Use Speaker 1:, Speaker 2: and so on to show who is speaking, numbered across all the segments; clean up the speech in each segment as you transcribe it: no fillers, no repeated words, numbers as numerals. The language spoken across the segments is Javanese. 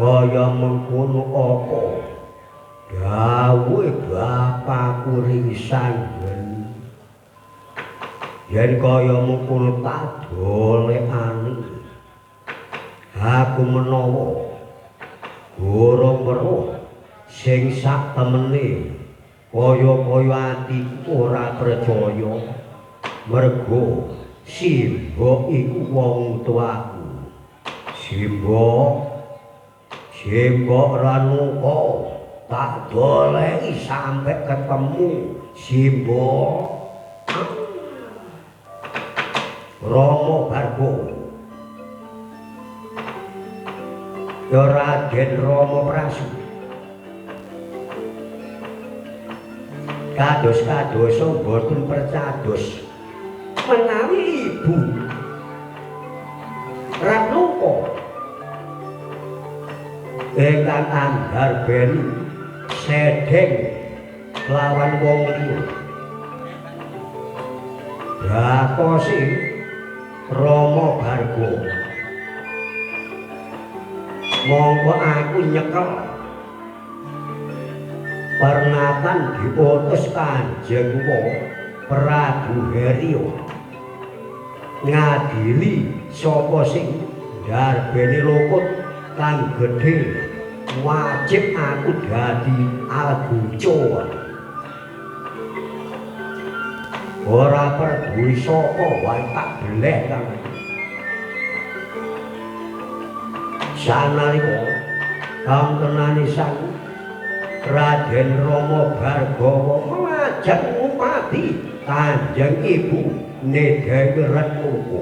Speaker 1: Kaya mengkono apa dawuhe bapakku risanggen yen kaya mengkono tak dolekane aku menawa durung weruh sing sak temene kaya-kaya atiku ora percaya mergo Simba iku wong tuaku Simba Ranuka tak doleki sampai ketemu Simba Rama Barga ya Raden Rama Prasu kados-kadosa boten percados menawi ibu Ranuka ingkang andhar beni sedheng lawan wong liya dakosi Rama Barga monggo aku nyekel pernatan diutus Kanjeng Prabu Harya ngadili sapa sing ndarbeni luput kang gedhe wajib aku dadi albuco ora peduli sapa wae tak beleh kang sanalika kangenane sang Raden Rama Bargawa ngajak ngupati Kanjeng Ibu Nedewi Retnuku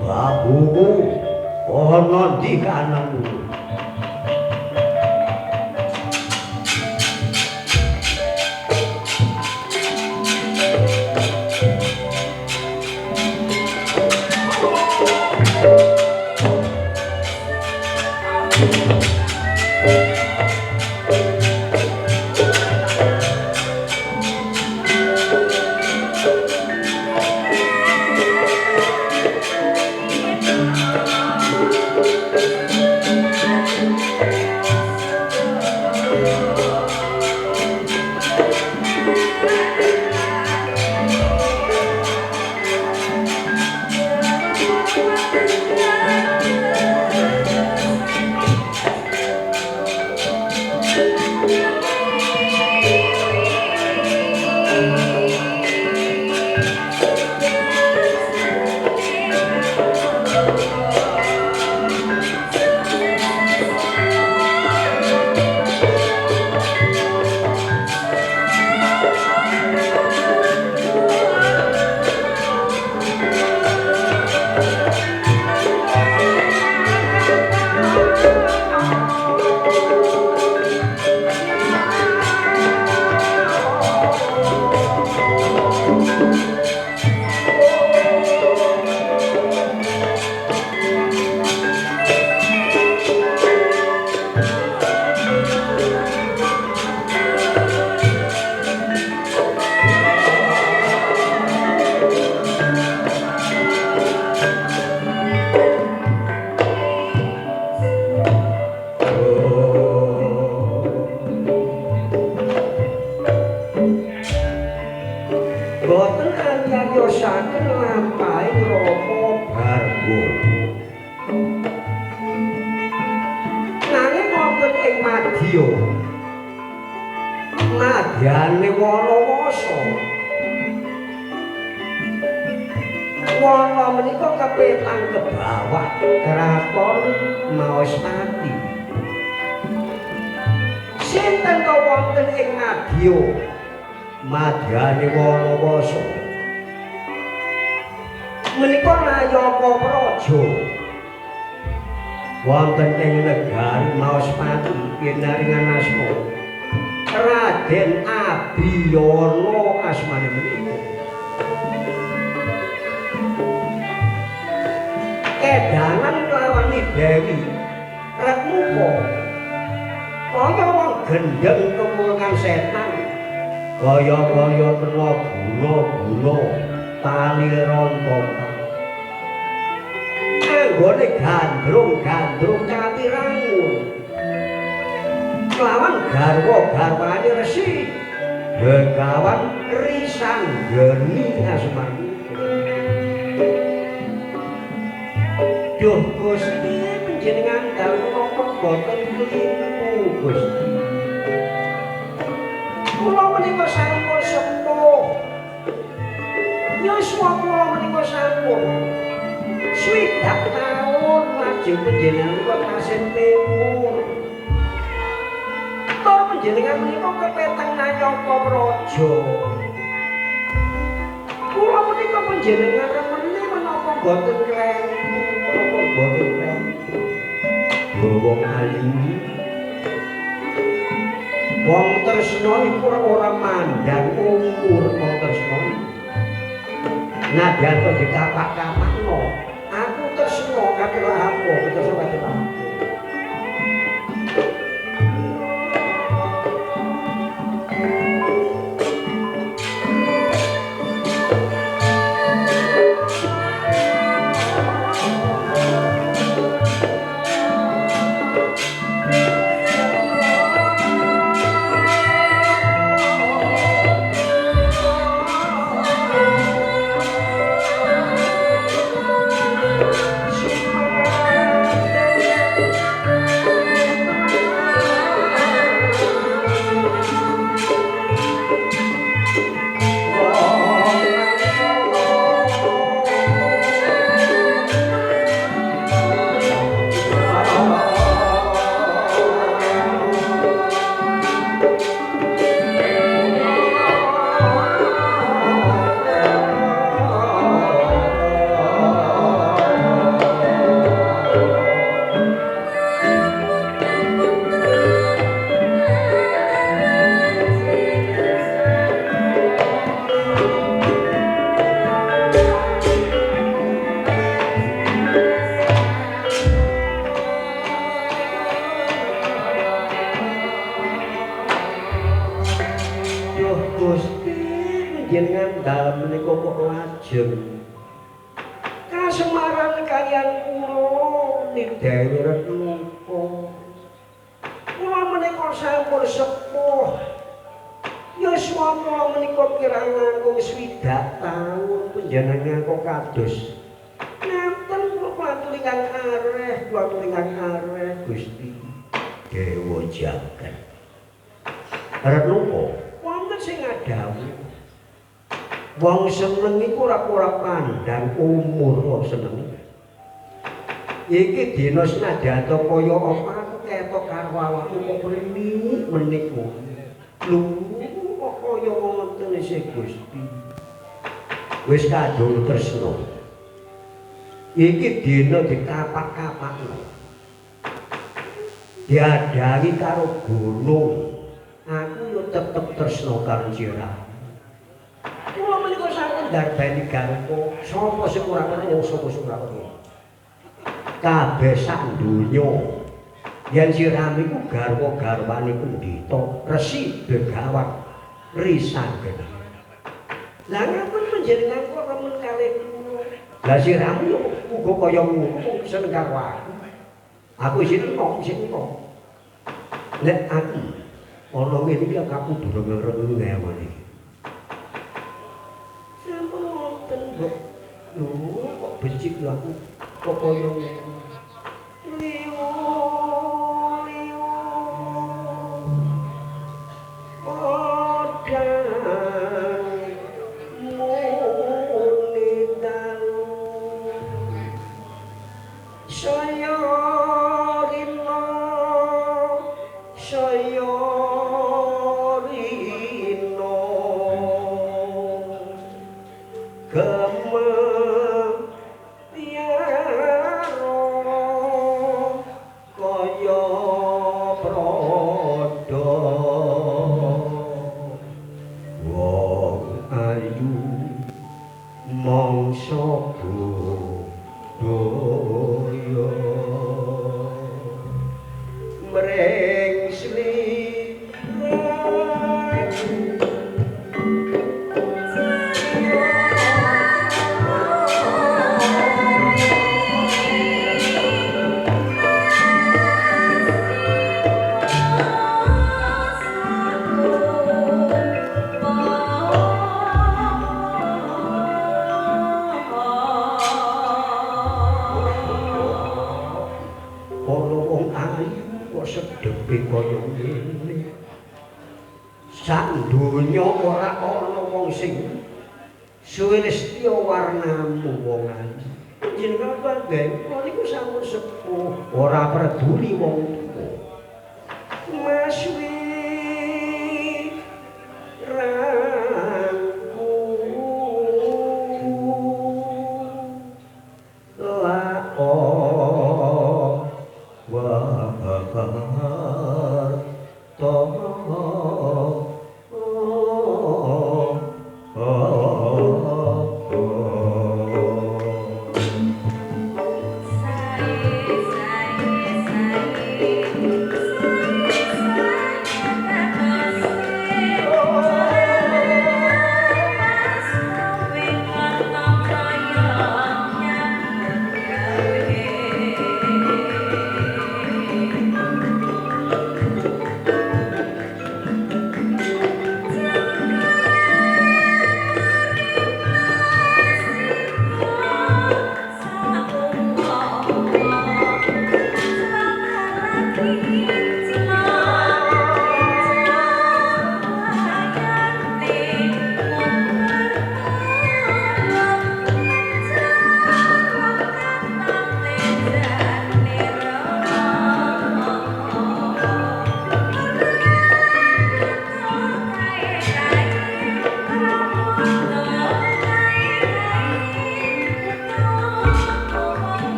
Speaker 1: babuku ana ndi kanangmu boten anyaryosaken lampahing Rama Barwa. Nanging wonten ing madya madyane Wanawasa. Wana menika kepetang ke bawah kraton maos mati. Sinten to wonten ing madya madyane Wanawasa? Menika Nayaka Praja. Wonten ing negari maos mati pinaringan asma Raden Abiyana asmane menika. Kedangan lawan Dewi Retmuka kaya wong gendeng kemulungan setan, kaya-kaya kena guna-guna tali rontokan. Anggone gandrung-gandrung katirangun lawan garwa-garwane Resi Begawan Risanggeni asmane. Duh Gusti panjenengan dalem napa boten keliru Gusti. Kula menika sampun sepuh. Yuswa kula menika sampun 60 taun lajeng panjenengan kok tasih mewur. To panjenengan menika kepetang Nayaka Praja. Kula menika panjenengan remene menapa boten keliru. Wong alim wong tresna iku ora mandang umur. Wong tresna nadyan kok dikapak-kapakno aku tresna karo apa tresna karo apa. Jenengan dalem menika kok lajeng kasemaran kaliyan kula Dewi Retmuka. Kula menika sampun sepuh. Yuswa kula menika kirang langkung 60 taun panjenengan kok kados ngaten kula aturingan areh Gusti Dewa Jagat. Retmuka wonten sing ngadhawuhi wong seneng iku ora pandang umur kok seneng. Iki dina senadyan kaya apa aku ketok karo awakmu kok menik lho kok kaya ngoten sih Gusti. Wis kadung tresna. Iki dina dikapak-kapakno. Diadani karo gunung. Aku yo tetep tresna karo sira. Kula menika sampun darbani garwa, sapa sing ora kenal sapa sing ora kenal. Kabeh sak donya yen sirah niku garwa-garwane pendhita Resi Begawan Risanggeni. Lah ngapun panjenengan kok remen kalih kula. Lah sirahmu yo uga kaya ngono seneng karo aku. Aku isine kok nek aku ana ngene iki aku durung ngereng ngewan iki. lho aku kok koyo ngene.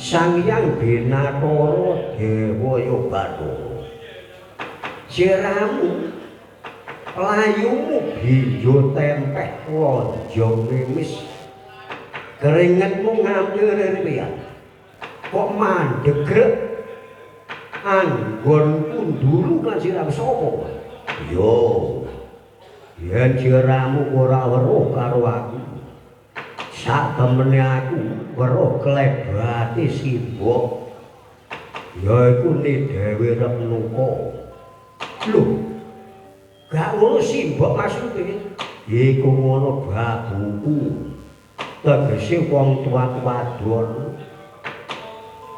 Speaker 1: Sang Hyang Binathara Dewaya Bathara Jeramu layumu binjo tempeh lonjong rimis keringetmu ngambil ririan kok mandegrek anggonku dulu kan Jeramu sapa yo yen Jeramu ora weruh karo aku sak temene aku weruh klebate simbok yaiku ne Dewi Retnuka lho gak ngono simbok maksude iku ngono babuku tegese wong tua-tua wadon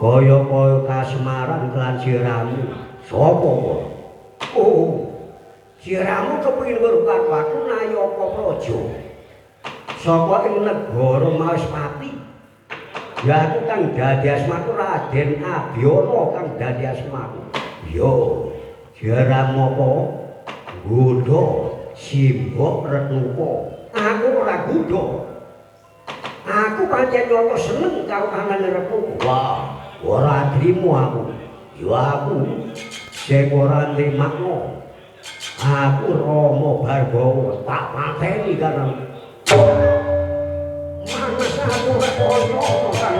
Speaker 1: kaya-kaya kasemaran kelan Jeramu sapa oh Jeramu kepengin weruh karo aku Nayaka Praja saka ing negara Maespati ya aku kang dadi asmaku Raden Abiyana kang dadi asmaku yo Jeramu apa nggodha simbok Retnuka aku ora nggodha aku pancen nyata seneng karo anane Retnuka wah ora trimo aku yo aku sing ora nrimakno aku Rama Barbawa tak pateni karena manas aku ora kaya kan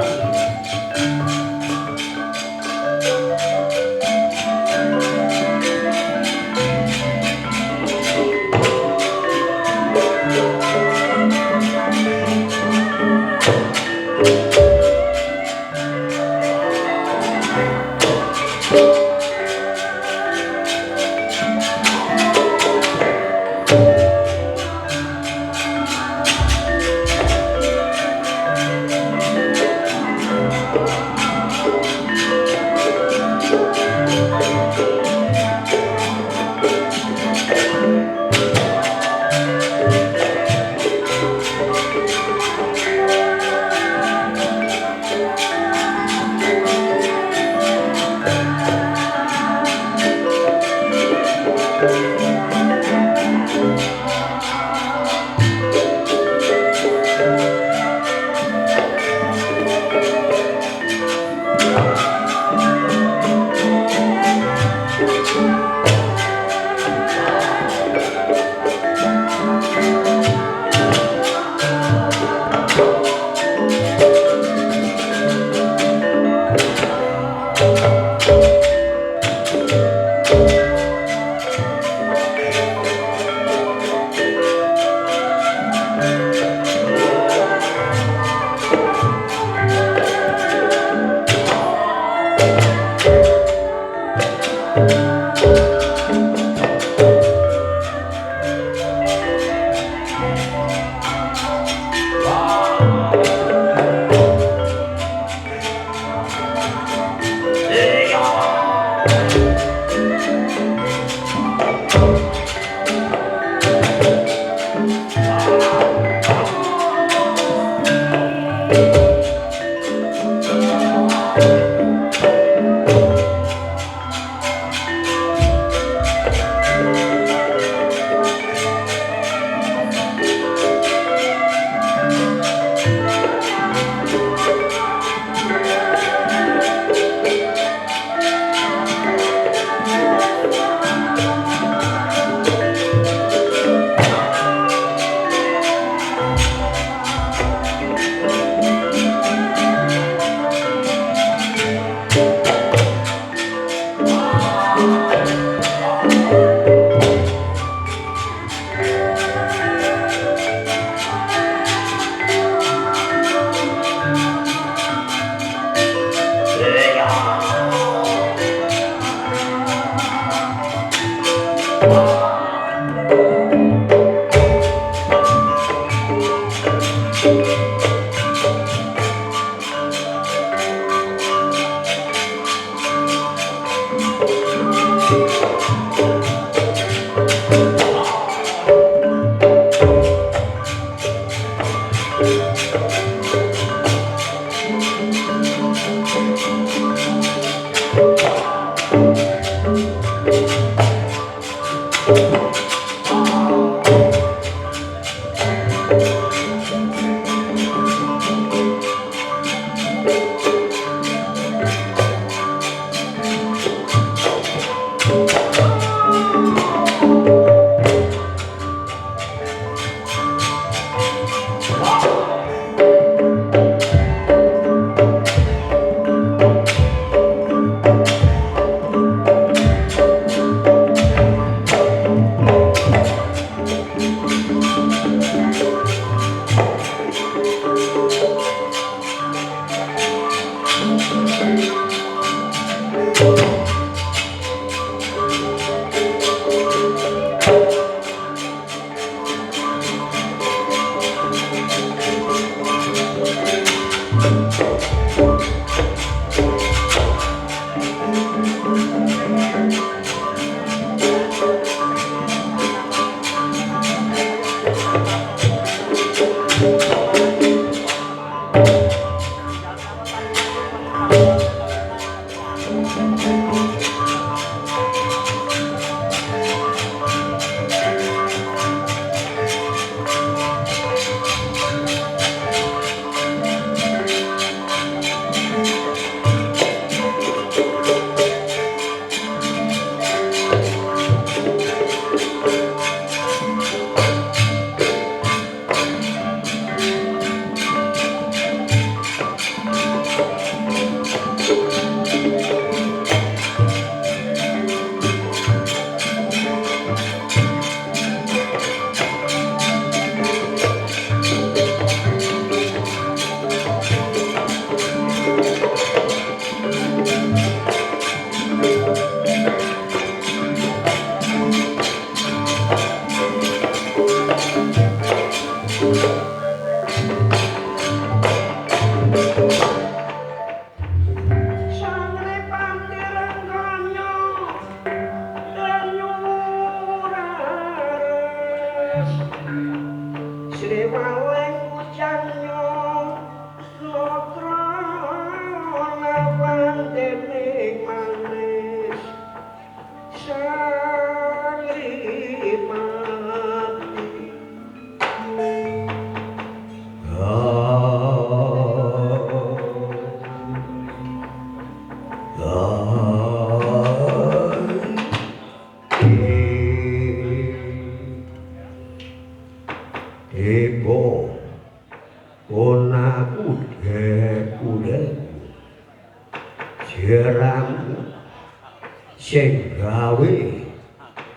Speaker 1: sing gawe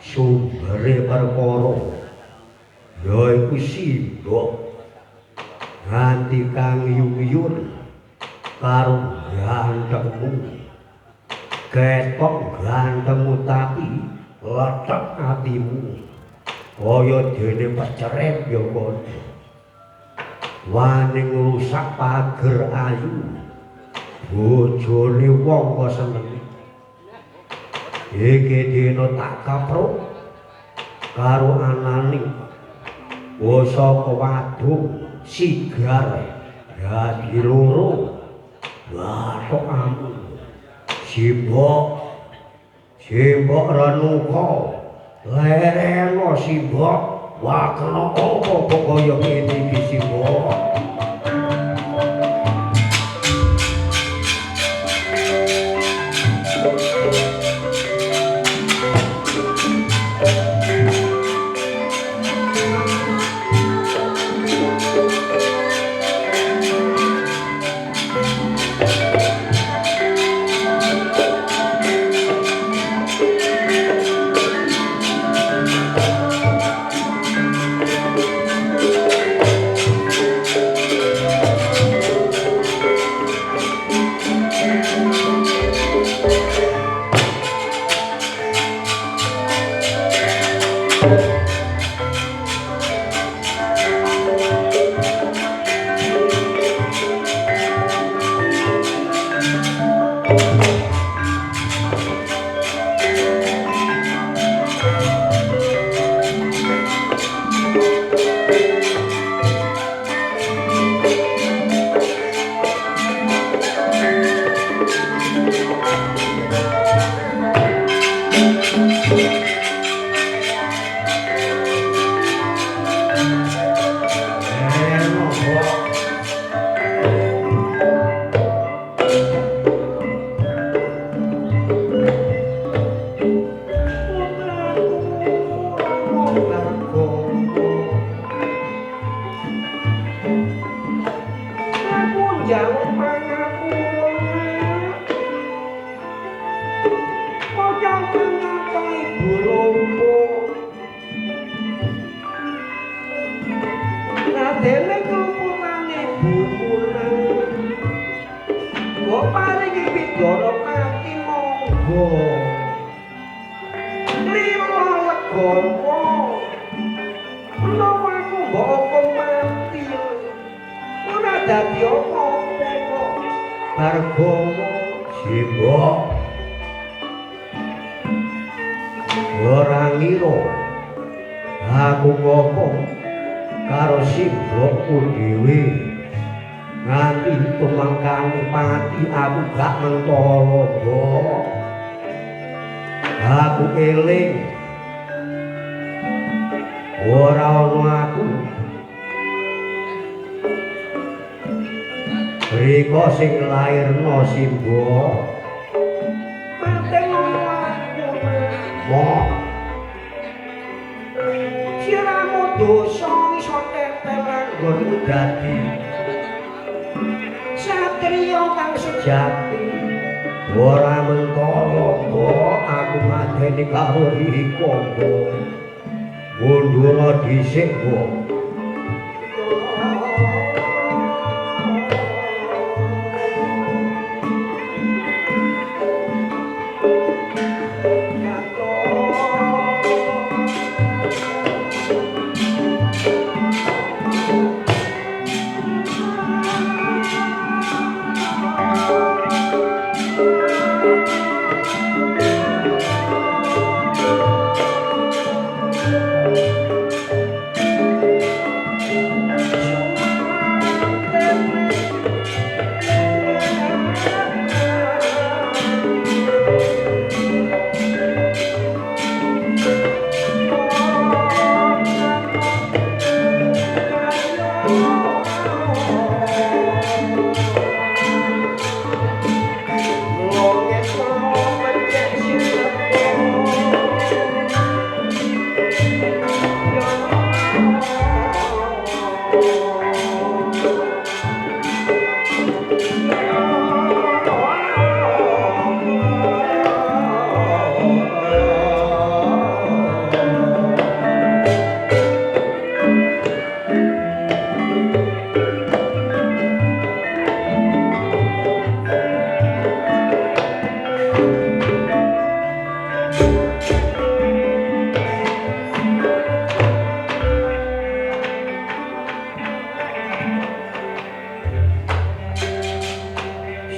Speaker 1: sumbere perkara ya iku sibuk nganti kang yuyun karo gantengmu ketok gantengmu tapi letek atimu kaya dene peceret ya padha wani ngrusak pager ayu bojone wong kok seneng iki dina tak kapruk karo anane saka wadung sigar dadi loro bathok amun simbok renuka lereno simbok wakna apa kaya ngene iki simbok njaluk pangapunten kocok kenapa ibu lumpuh nadene keluputane bumulan kok paringi pindara kaki monggo lilo legowo menawa aku mbok hukum mati ora dadi apa-apa kok Bargowo simbok ora ngira aku ngomong karo simbokku dhewe nganti tumangkane pati aku gak mentolo aku eling ora ono aku mriko sing lairno simbok penting mo siramu dosa iso tetelan nggonmu dadi satriya kang sejati ora mentolo aku madeni karo Rikowo mundura dhisik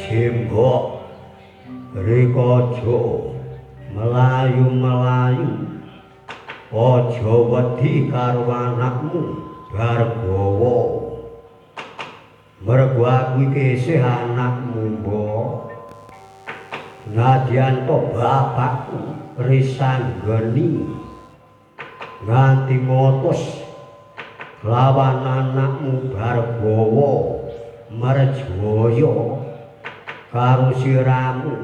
Speaker 1: Simbok Rikojo melayu-melayu aja wedi karo anakmu Bargowo mergo aku iki isih anakmu mbok nadyan to bapakku risanggeni nganti ngotos lawan anakmu Bargowo Merjoyo karo siramu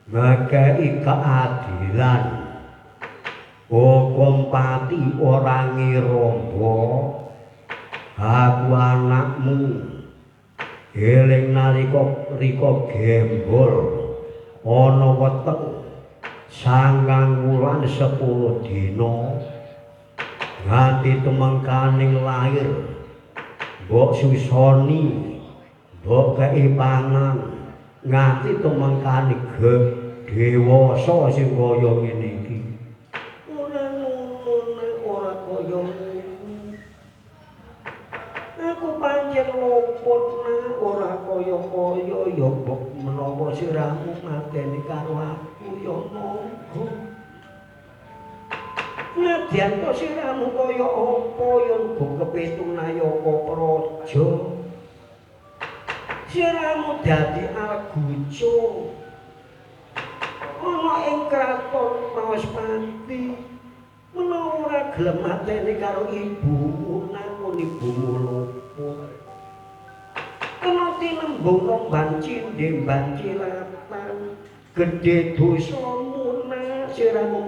Speaker 1: ngekei keadilan hukum pati ora ngira aku anakmu eling nalika gembol ana weteng 9 wulan 10 dina nganti tumengkaning lair mbok susoni mbok kei pangan nganti tumengkane dewasa sing kaya ngene iki ora ngono ora kaya ngono aku pancen luput ora kaya-kaya ya mbok menawa siramu mateni karo aku ya monggo nadyan to siramu kaya apa ya uga kepitung Nayaka Praja siramu dadi Argujo ana ing kraton Mawaspati menawa ora gelem mateni karo ibumu namun ibumu luput kena tinembung lomban cindhe bancilatan gedhe dosamu siramu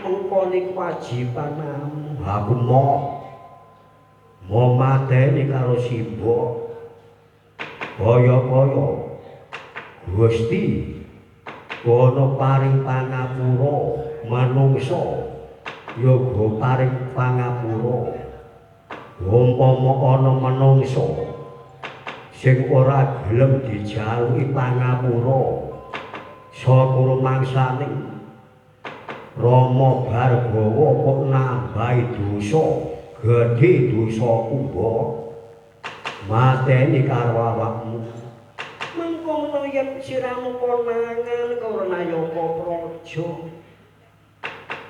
Speaker 1: mengkoni kewajibanmu aku mau mateni karo simbok kaya-kaya Gusti kono paring pangapura manungsa yoga paring pangapura umpama ana manungsa sing ora gelem dijaluki pangapura saka rumangsaning Rama Bargawa kok nambahi dosa gedhe dosa kuba mateni karo awakmu mengkono yen siramu konangan karo Nayaka Praja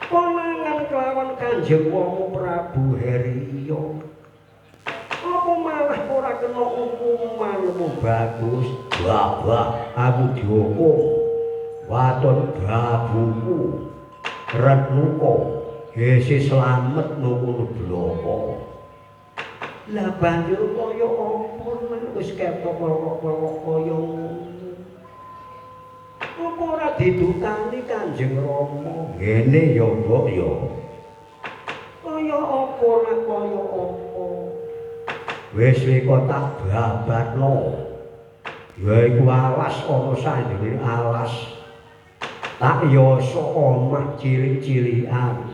Speaker 1: konangan kelawan Kanjeng Rama Prabu Heriya apa malah ora kena hukumanmu bagus babah aku dihukum waton babuku Retnuka hese slamet nang bloko lah banjur kaya apa nang wis ketok kaya ngono apa ora didutani Kanjeng Rama ngene ya mbok ya kaya apa nak kaya apa wis kok tak babatno yaiku alas ana sanjene alas tak yoso omah cilik-cilikan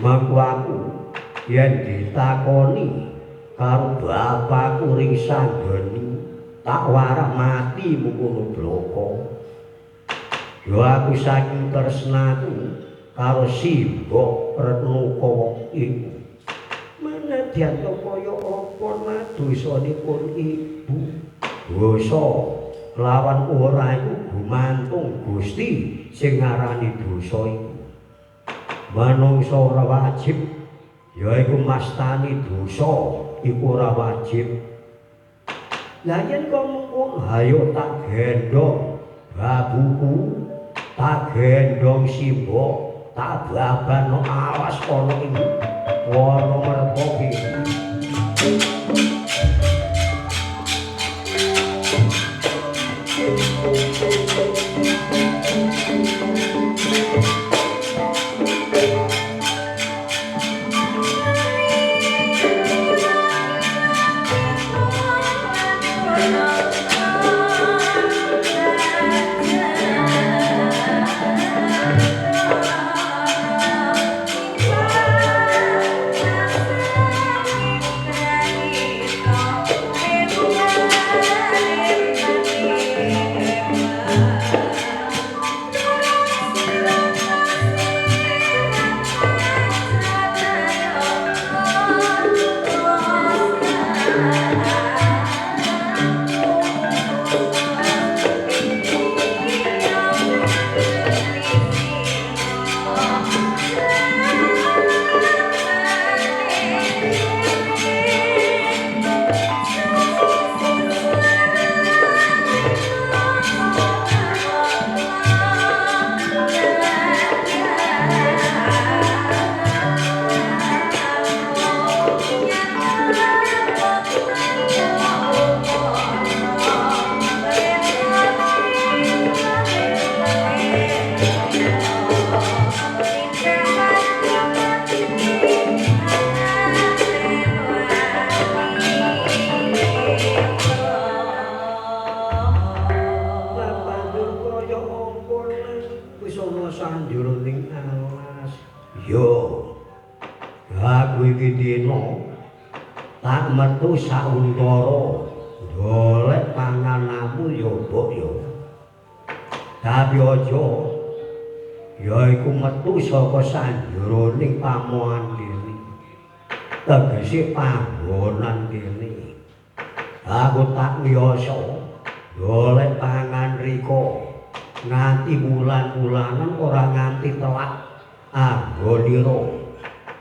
Speaker 1: mangko aku yen ditakoni karo bapakku ring sanggeni tak warah mati mung bloko yo aku saking tresnaku karo Simbok Retnuka iku menadyan kaya apa dosanipun ibu dosa lawan ora iku gumantung Gusti sing ngarani dosa iku manungsa ora wajib yaiku mastani dosa iku ora wajib lah yen kok mengko ayo tak gendong babuku tak gendong Simbok tak babano awas ana ing wana merpoki tak metu sauntara golek pangananmu ya mbok ya tapi aja yaiku metu saka sanjeroning pamohan kene tegese panggonan kene aku tak nyoso golek pangan riko nganti bulan-bulanan ora nganti telak anggonira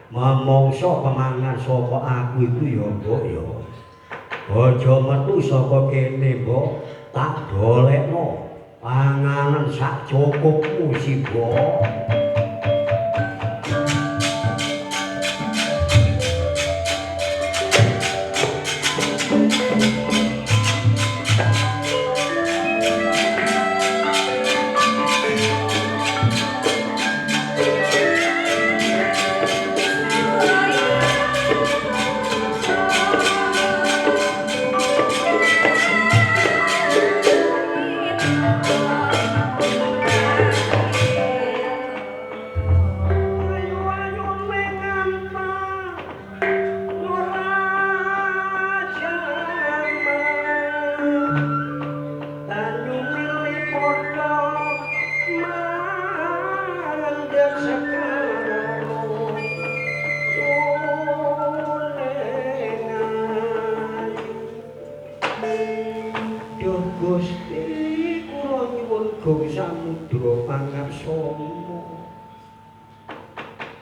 Speaker 1: mamangsa pemangan saka aku iku ya mbok ya aja metu saka kene mbok tak dolekno panganan sak cukupmu si mbok Gusti kula nyuwun gong samudra pangapsana.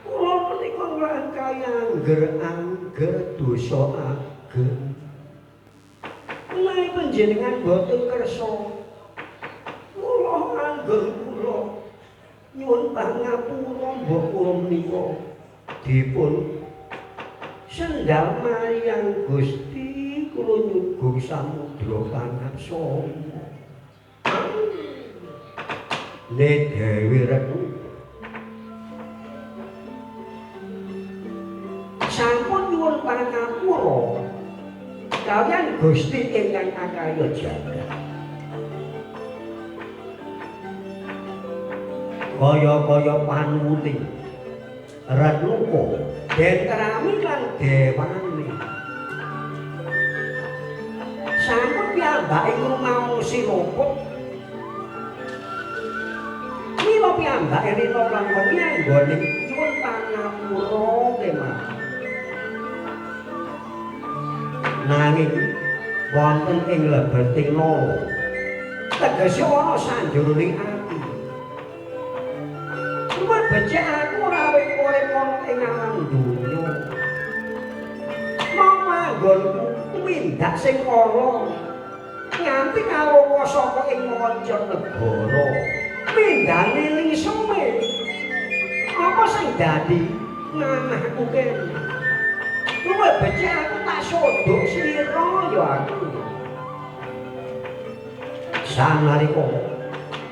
Speaker 1: Kula menika nglangkai angger dosa ageng. Menawi panjenengan boten kersa kula angger kula nyuwun pangapura mbok kula menika dipun sendal marang Gusti kula nyugung samudra pangapsana. Ne Dewi Retnu sampun nyuwun pangapura kaliyan Gusti ingkang akarya jagat. Kaya-kaya panuwuning Retnuka den krami lan dewane sampun piyambake ngrumaosi luput mila piyambake rina lan wengi anggone nyuwun pangapura kemawon. Nanging wonten ing lebeting loro tegese ana sanjroning ati. Cuma becik aku ora urip ana ing alam donya. Mau manggonku tumindak sing ala nganti kawruh saka ing manca negara. Mindane ning suwe. Apa sing dadi nanahku kene? Luwih becik aku tak sodok slira ya aku. Sanalika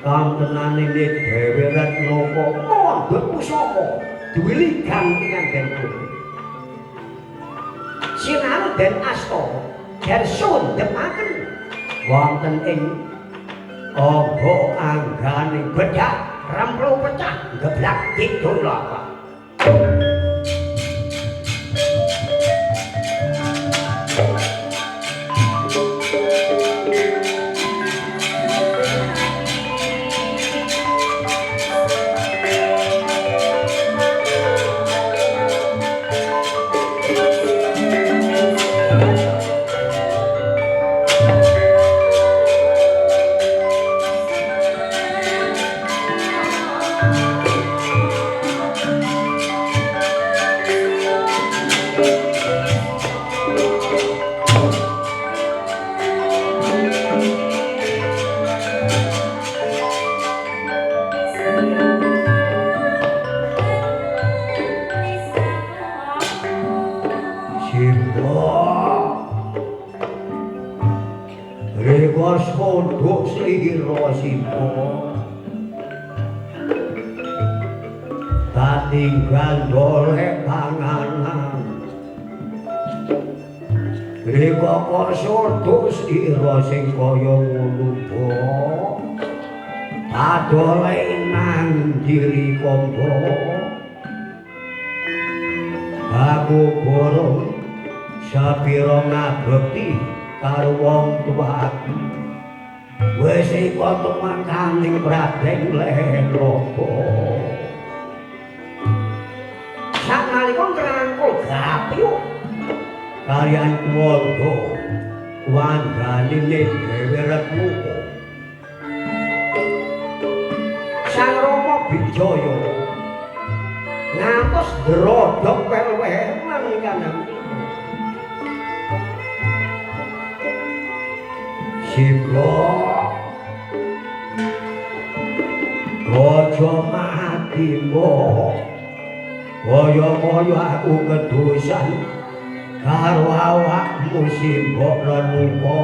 Speaker 1: kantenane Dewi Retnuka mondhok pusaka duwe ligan kanggen kuwi. Sinau den asta den sundhepaken wonten ing angga anggane bedak remplu pecah geblak kidul apa. Sodok slira sipa katinggal golek panganan rika kok sodok slira sing kaya ngono po adolek nang diri kombo aku borong sapira ngabekti karo wong tuaku. Wis iko tumakaning pradeng leloko. Sanalika ngrangkul gapyu kaliyan kuwanda wandrane Dewi Retnuka. Sang Rama Bijaya ngantos drodhok wel-welan kanang Sibla Aja mati mbok kaya-kaya aku kedosan karo awakmu Simbok Retnuka.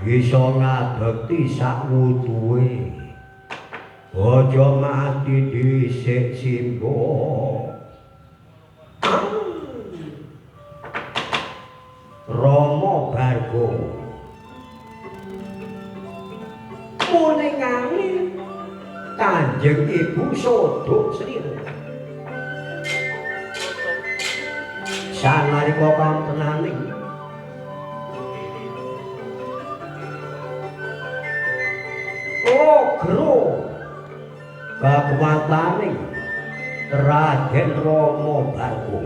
Speaker 1: bisa ngabekti sak wutuhe. Aja mati dhisik Simba. Rama Barga mune ngani Kanjeng Ibu Sodok Srira. Sanalika kampenaning Gro kekuwataning Raden Rama Barga.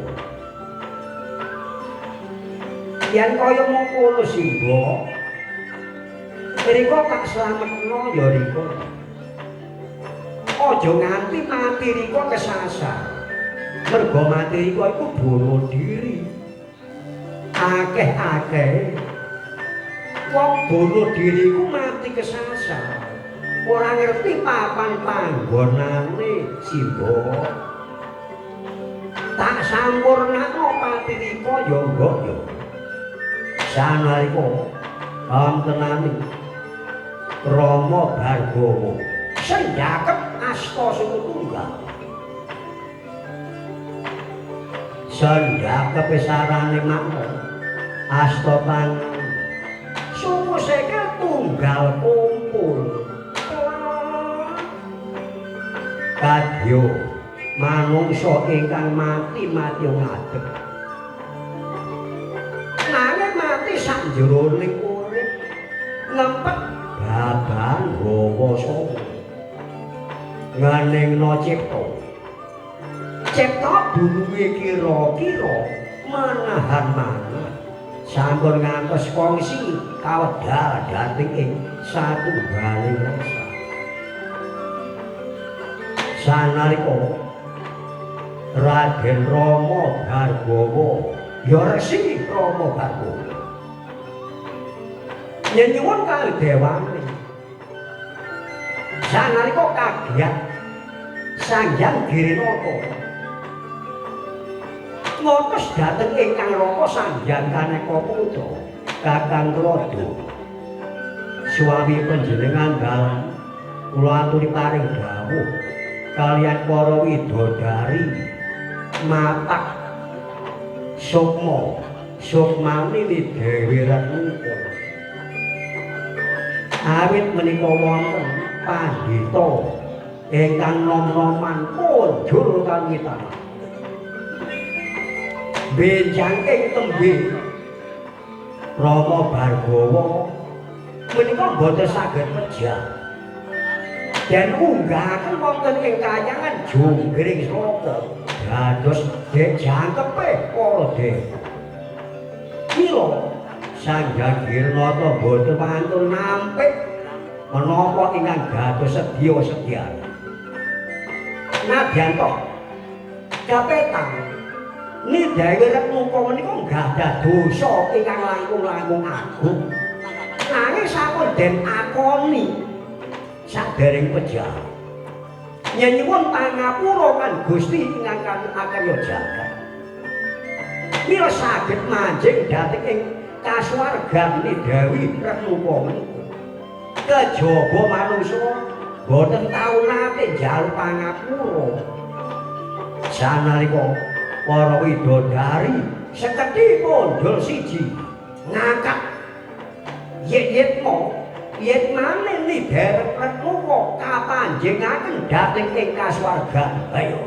Speaker 1: Yen kaya mengkono Simba, mriko tak slametno ya riko. Aja nganti mati riko kesasar. Mergo mati riko iku bunuh diri. Akeh-akeh wong bunuh diri iku mati kesasar. Ora ngerti papan panggonane Simba. Tak sampurnakno pati riko ya mbok ya. Sanalika kamtenaning Rama Barga sendhakep asta sing tunggal. Sendhakep sarane makna asta tan sumuseke tunggal kumpul. Kadya manungsa ingkang mati ngadeg. Nanging mati sak jroning urip ngempet baban gawa sapa. Nganingna cipta. Cipta dununge kira-kira manahan manah. Sampun ngantos kongsi kawedal dating ing satunggaling rasa. Sanalika Raden Rama Bargawa ya Resi Rama Barga nyuwun kadewane. Sanalika kagiat Sanghyang Girinata ngotos dhateng ingkang Raka Sanghyang Kaneka Putra Kakang Krada. Suami panjenengan dalam kula aturi paring dawuh kaliyan para widodari matak sukmane Dewi Ratnuka. Awit menika wonten pandhita ingkang nom-noman Konjur Kawitan. Benjang ing tembe Rama Bargawa menika boten saged pejah. Dan unggahaken wonten ing kayangan Jonggring Sraka dados dek jangkepe para dewa. Mila Sanghyang Girinata boten pantun nampik menapa ingkang dados sedya. Nadyan to kapetang ni Dewi Ratnuka menika gadah dosa ingkang langkung-langkung agung. Nanging sampun den akoni sadèrèng pejah. Nyuwun pangapura kan Gusti ingkang akarya jagat. Mila saged manjing dhateng ing kasuwargane Dewi Ratnuka menika. Kejaba manungsa boten tau nate njaluk pangapura. Sanalika para widodari seketipun dol siji ngangkat yen maneh ni Dewi Ratnuka kapanjengaken dhateng ing kasuwargan. Ayo.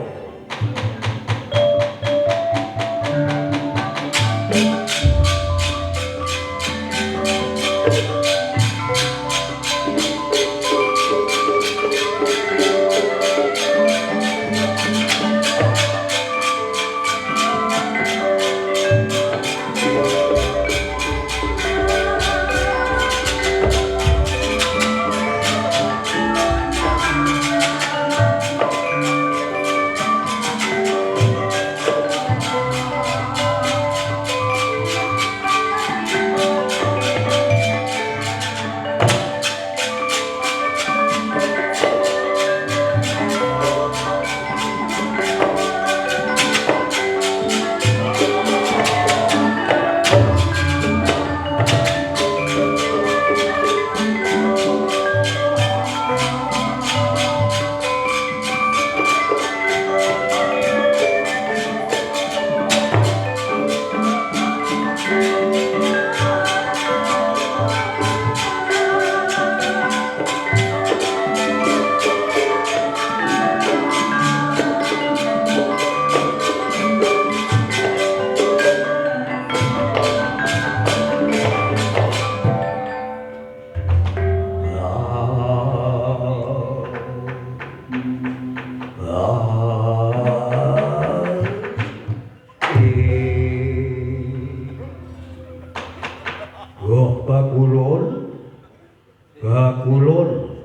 Speaker 1: Bakulun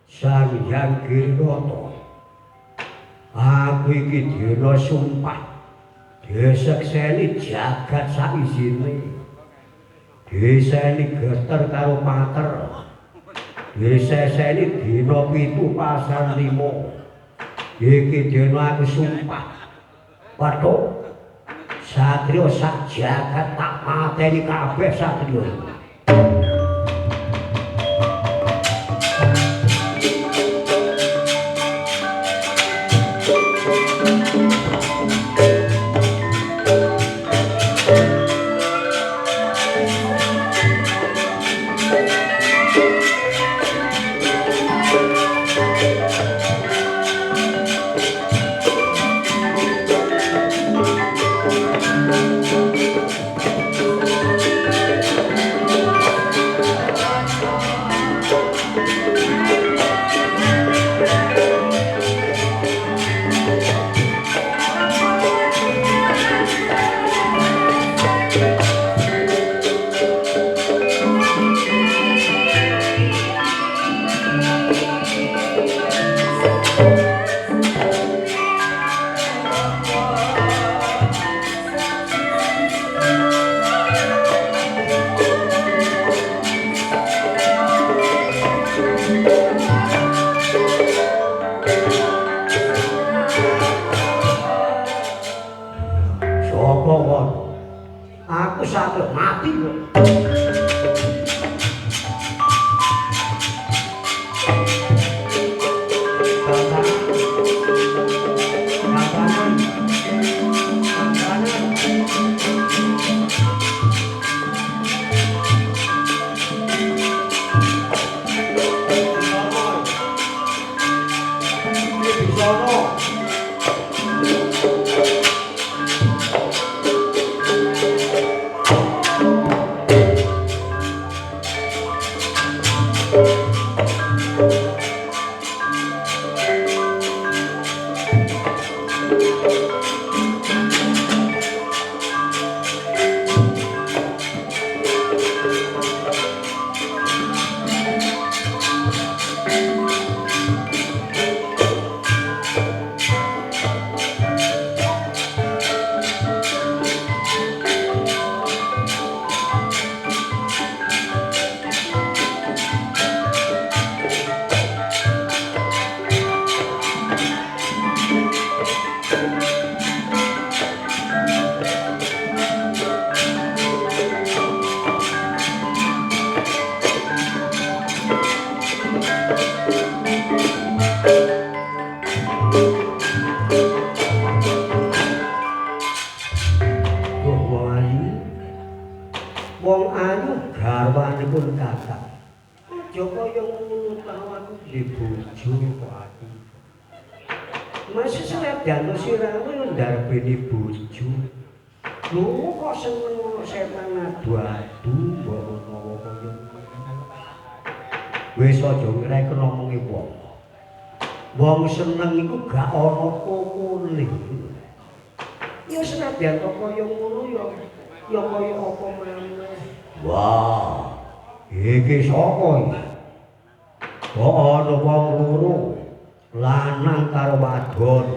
Speaker 1: Sang Hyang Girnata. Aku iki dina sumpah disekseni jagat sak isine. Diseni geter karo pater. Diseseni dina 7 pasar 5. Iki dina aku sumpah. Waduh. Satriya sak jagat tak mateni kabeh satriya. Aku sampe mati kok. Wong ayu garwanipun kathah. Aja kaya ngono ta aku di bojo kok aku. Masih senajan siramu yo ndarbeni bojo. Lho kok seneng ngono setan adu-adu mbok menawa kaya ngono. Wis aja ngrekno omonge wong. Wong seneng iku gak ana kokone. Ya senajan kaya ngono ya kaya apa maneh. Wah, iki sapa iki? Kok ana wong loro lanang karo wadon.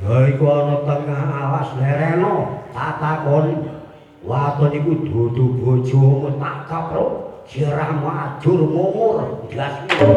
Speaker 1: Ya iku ana tengah alas lereno, tak takon. Wadon iku dudu bojomu tak kapro, siramu ajur mumur, jasmu.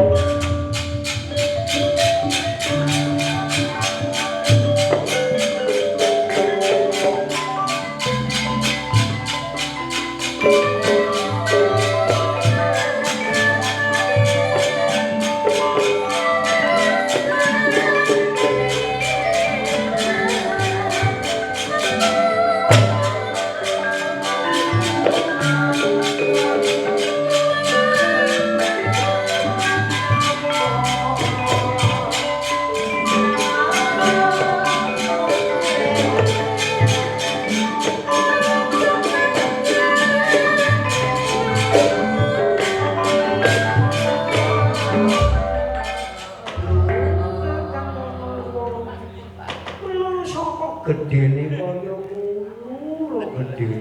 Speaker 1: gedhe.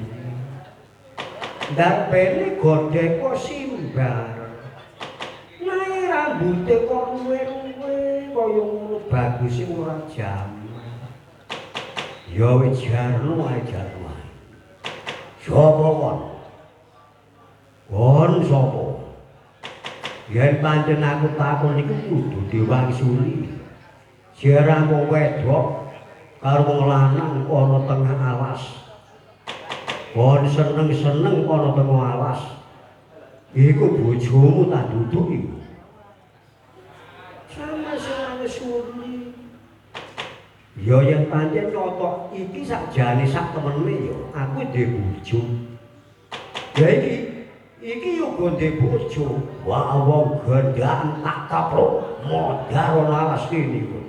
Speaker 1: Ndarbene godhe kok simbar. Nai rambute kok luwe-luwe kaya ngono baguse ora jaman. Ya wis jarno ae jarno ae. Sapa kon? Kon sapa? Yen pancen aku takon iku kudu diwangsuli. Jeramu wedok karo wong lanang ana tengah alas. Kon seneng-seneng ana tengah alas. Iku bojomu tak duduk iku. Sama sing suri. Ya yen pancen nyotok iki sakjane sak temene ya aku ndek bojo. Ya iki yo gonde bojo. Wah wong gendaan tak kaprok modar ana alas kene iku.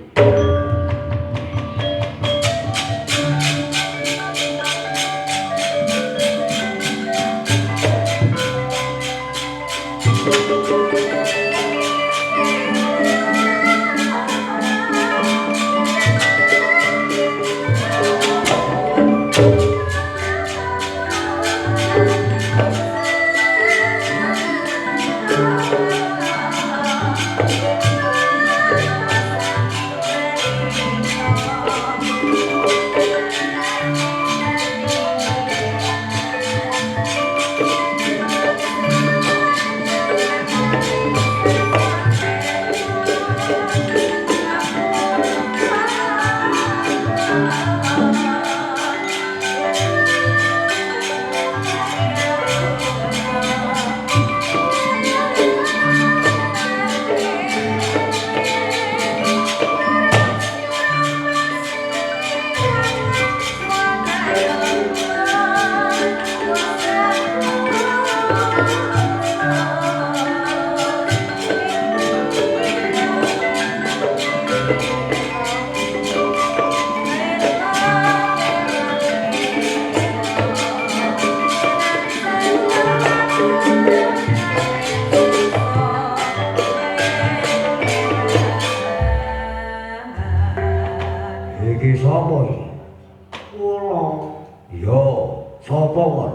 Speaker 1: Iki sapa iki? Kula. Yo, sapa kon?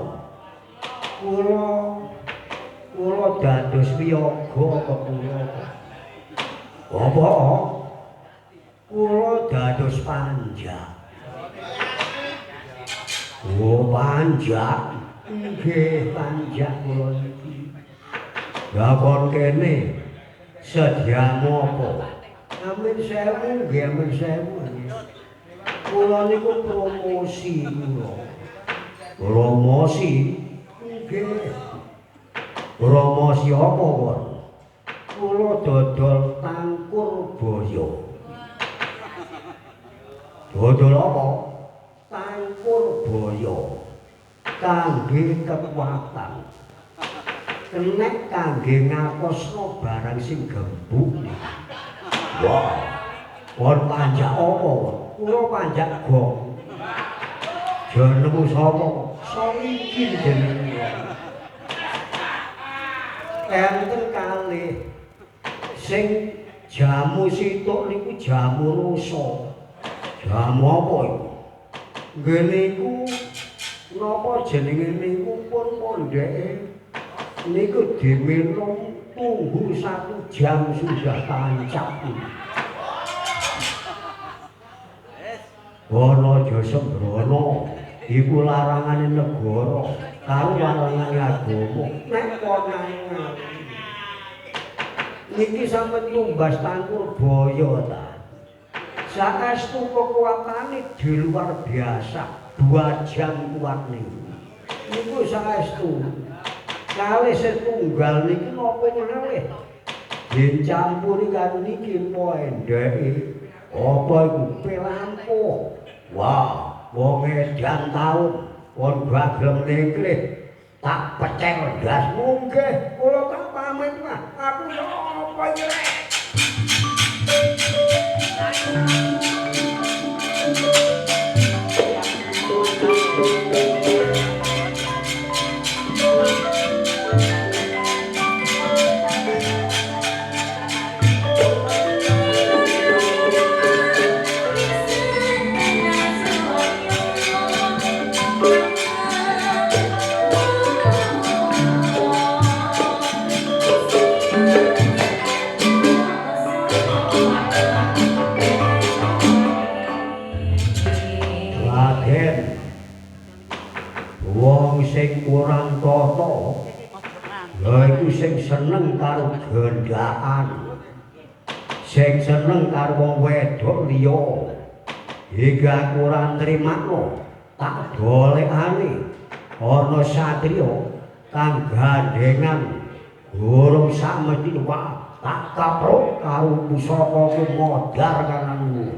Speaker 1: Kula dados wiyaga apa kula? Apa? Kula dados panjak. Oh, panjak. Nggih, panjak kula iki. Lah kon kene sediamu apa? Amin sewu, nggih amin sewu. Kula niku promosi kula. Promosi? Nggih. Promosi apa kon? Kula dodol tangkur boyo. Dodol apa? Tangkur boyo. Kangge kekuatan. Kenek kangge ngakosno barang sing gembuk. Wah. Kon panjak apa? Kula panjak gong. Jenengmu sapa? Soiki jenenge. Enten kalih sing jamu situk niku jamu rusa. Jamu apa iku? Nggih niku napa jenenge niku pun pondeke niku diminum tunggu 1 jam sudah tancap. Ana aja sembrono, iku larangane negara karo larangane agama. Nek konangan niki sampeyan tumbas tangkur boyo ta. Saestu kekuatane di luar biasa, 2 jam kuat niku. Niku saestu. Kalih setunggal niki napa malih? Dicampuri karo niki endeke. Apa iku pelampo? Wah, wong edan taun kon bagem niklih tak pecel ndas munggih kula tak pamit Pak. Aku yo apa iki rek? wong sing kurang tata yaiku sing seneng karo gendaan sing seneng karo wong wedok liya iki aku ora nrimakno tak golekane ana satriya kang gandengan burung samedi wae tak kaprok karo pusakaku modar kananmu.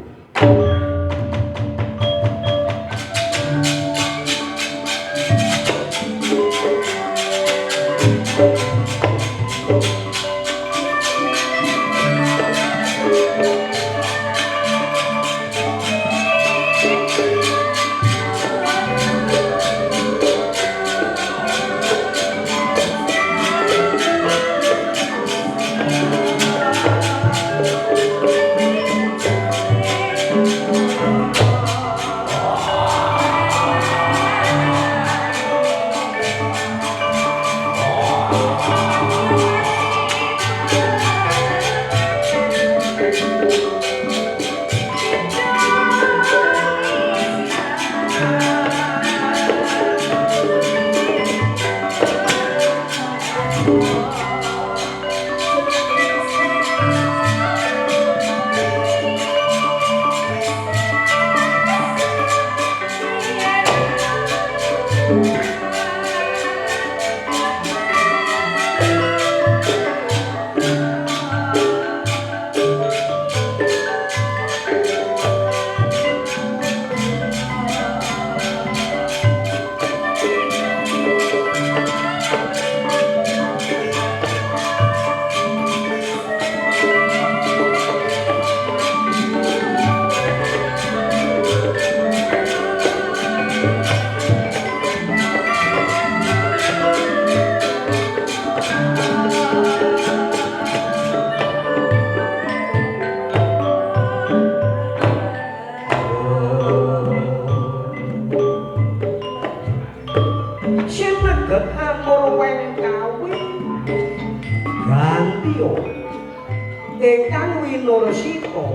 Speaker 1: Ingkang Winoresita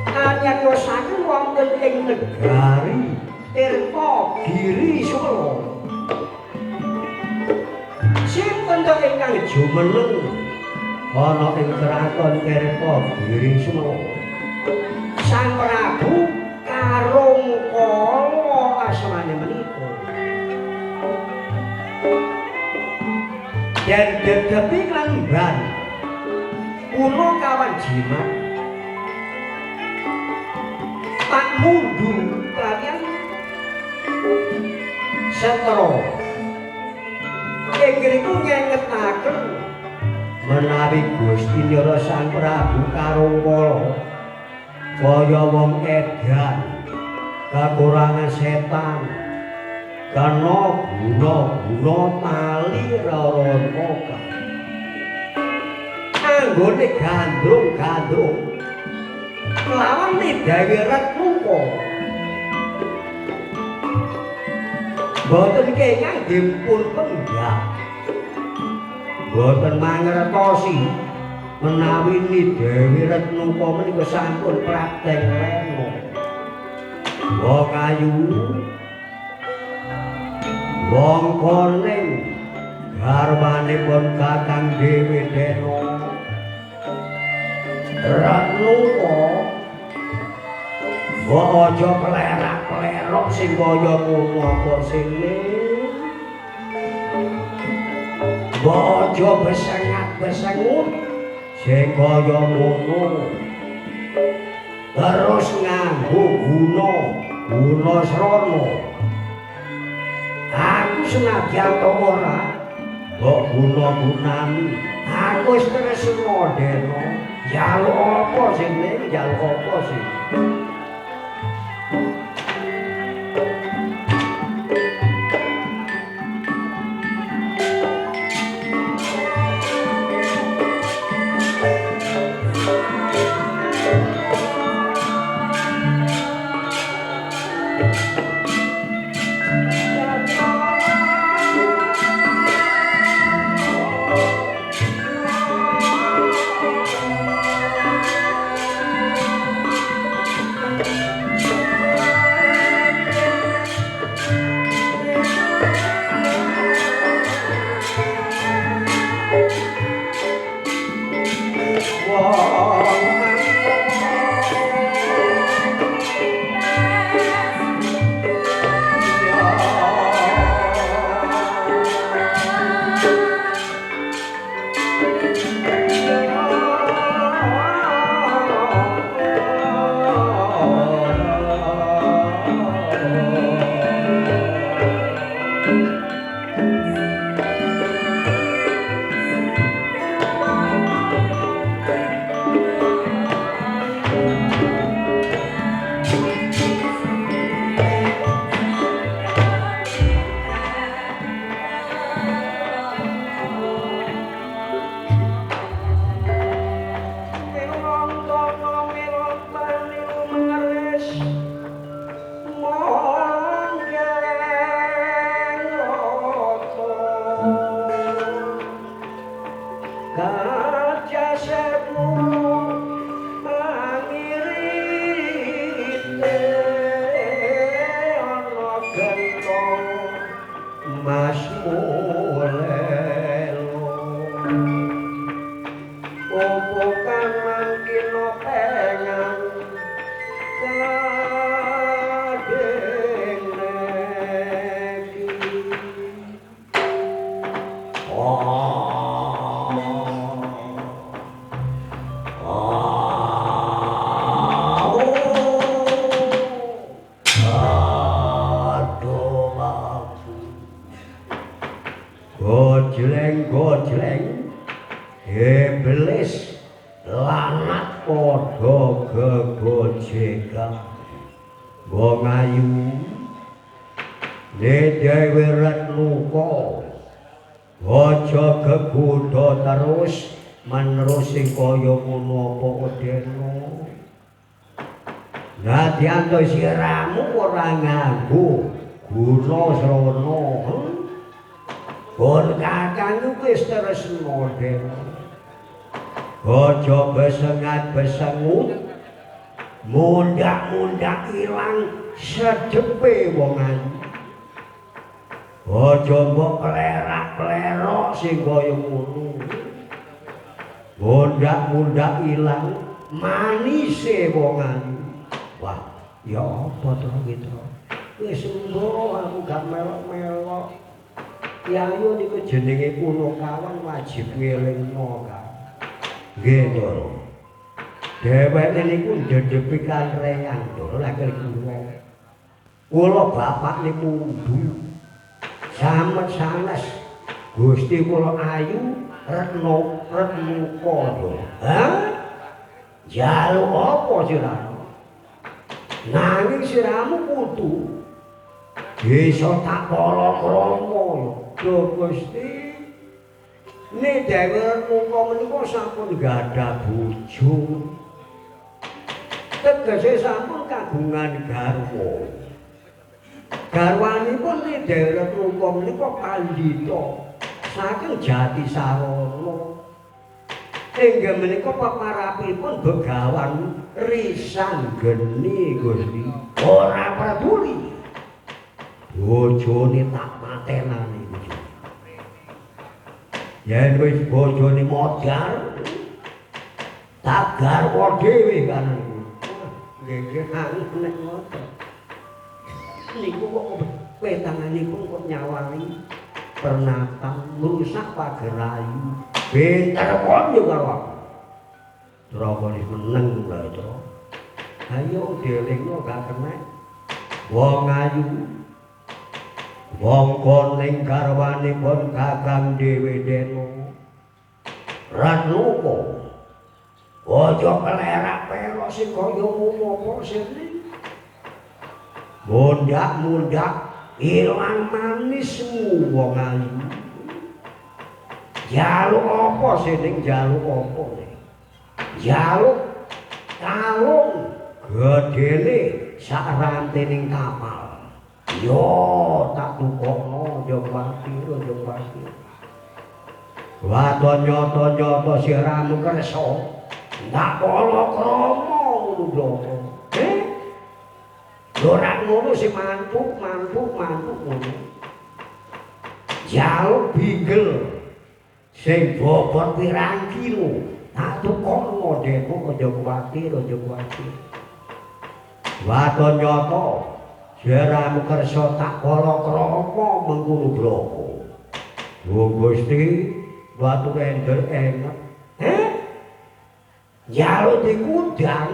Speaker 1: anyayosaken wonten ing negari Tirtagiri Solo. Sinten to ingkang jumeneng ana ing kraton Tirtagiri Solo? Sang Prabu Karangkala asmane menika. Dan dedepi klamban kula kawan jimat Pak Mundu kalian Setro ingriku ngengetaken menawi Gusti Nyara Sang Prabu Karangkala kaya wong edan kakurangan setan karena guna tali rara-rara anggone gandrung-gandrung lawan Dewi Retnuka boten kenging dipun penggah boten mangertosi menawi Dewi Retnuka menika sampun prateng lena wong ayu wong koning garwanipun Kakang Dewi Dena Retnuka aja plerak-plerok sing kaya ngono apa sine aja besengat-besengut sing kaya ngono terus nganggo guna srana. Aku senadyan to ora mbok guna-gunani aku wis tresna Dena jaluk apa sing jaluk apa sih Mas mulelo opo kang mangkino pengan kadeng neki Gojleng iblis lanat padha gegojegan wong ayu dhewe ret luka aja gegodha terus menerus sing kaya ngono apa kodeno nadyanto siramu ora nganggo guna srana Kon kakang wis tresno dhewe. Aja besengat-besengut. Mundak-mundak ilang sedepe wong ayu. Aja mbok plerak-plerok sing kaya ngono. Mundak-mundak ilang manise wong ayu. Wah, ya apa to gitu. Wis mbok aku gak melok-melok. Yayu niku jenenge kuno kawan wajib ngelingno kan. Nggih, Ndoro. Dheweke niku ndhedepi kantrean, Ndoro lagi kulo. Kula bapak niku undu. Samet sanes. Gusti kula ayu retno retmuka, Ndoro. Hah? Jaluk apa siramu? Nanging siramu kudu bisa tak polo-kromo Duh Gusti nek dhewe muka menika sampun gadah bojo tegese sampun kagungan garwa garwanipun nek dhewe muka menika pandhita saking Jatisarana inggih menika paparapipun begawan risan geni Gusti ora peduli bojone tak matenani yen wis bojone modar tak garwa dhewe kan nggih nek ngoten niku kok wetanganipun kok nyawani pernatan ngrusak pagerayu pinter pon yo karo aku Drogone meneng lho to ayo delingno gak kena wong ayu wong kon ning garwanipun Kakang Dewi Deno Ratnuko aja klerak-pelok sing kaya ngono sini mundak-mundak ilang manismu wong ayu jaluk apa sing jaluk apa jaluk kalung gedene sak rantening kapal yo tak tukokno yo pasti waton nyoto siramu kersa ndak polo-kromo ngono ora ngono sing mantuk ngono jaluk bigel sing bobot pirang kilo tak tukokno demo aja kuwatir waton nyoto siramu kersa tak polo-kromo mengkono bloko oh Gusti watu render enak jaluk dikundang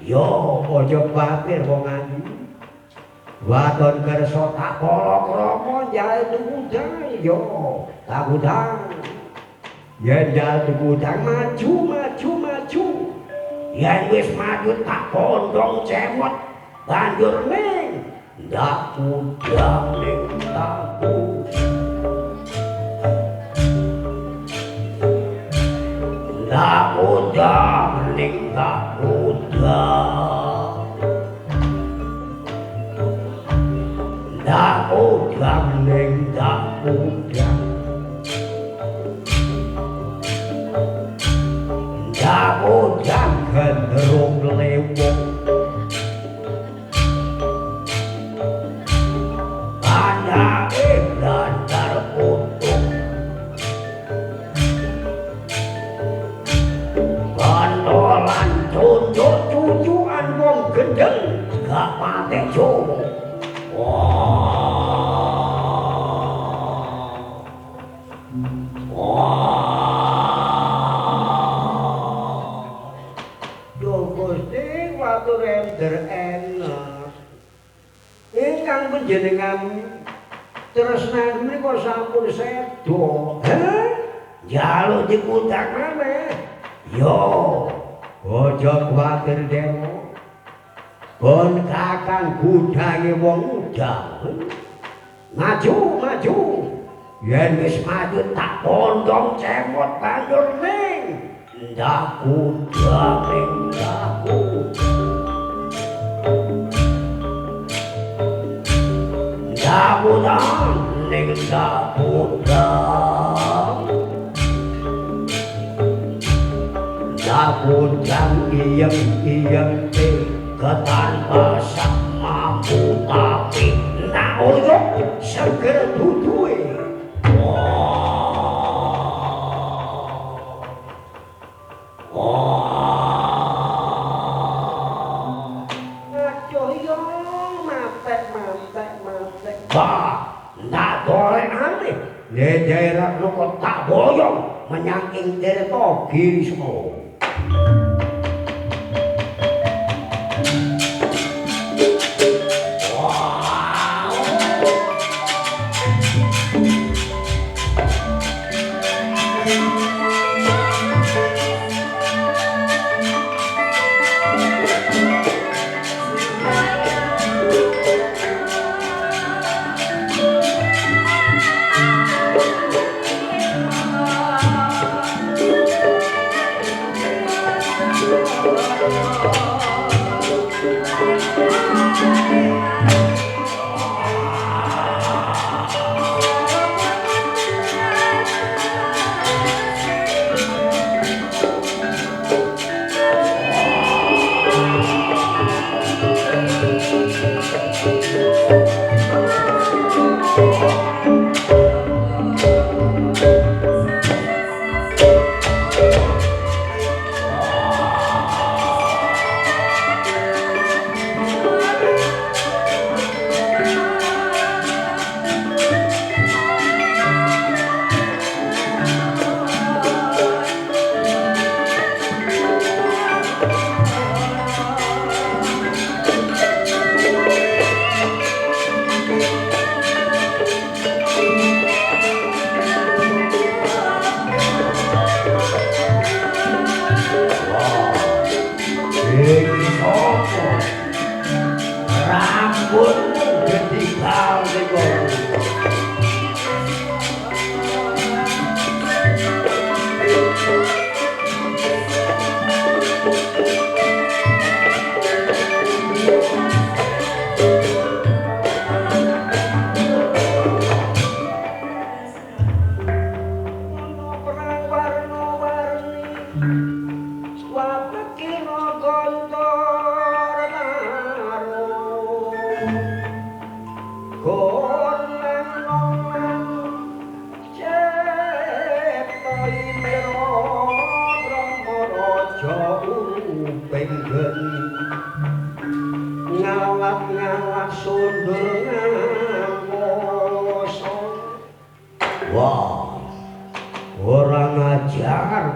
Speaker 1: yo aja kuwatir wong ayu waton kersa tak polo-kromo jaluk dikundang yo tak undang yen jaluk dikundang maju yen wis maju tak pondong cemot banjur ning ndak undang ning taku ndak undang ning taku ndak undang ning taku ndak undang gendrung lewong panjenengan tresnan menika sampun sedo. Heh? Njaluk dipundak maneh. Yo, aja kuwatir demo. Pun kakang gudange wong udang. Maju, maju. Yen wis maju tak pondong cemot bandur ning ndaku daming ndaku. Ndaku dang ning ndaku dang. Ndaku dang iyem-iyem ketanpa sak mampu tapi nak uyuk seger duduhe. Ngaco yo matek. Bah, ndak dolek aneh. Le daerah kok tak boyong menyang ing Tirta Gisma.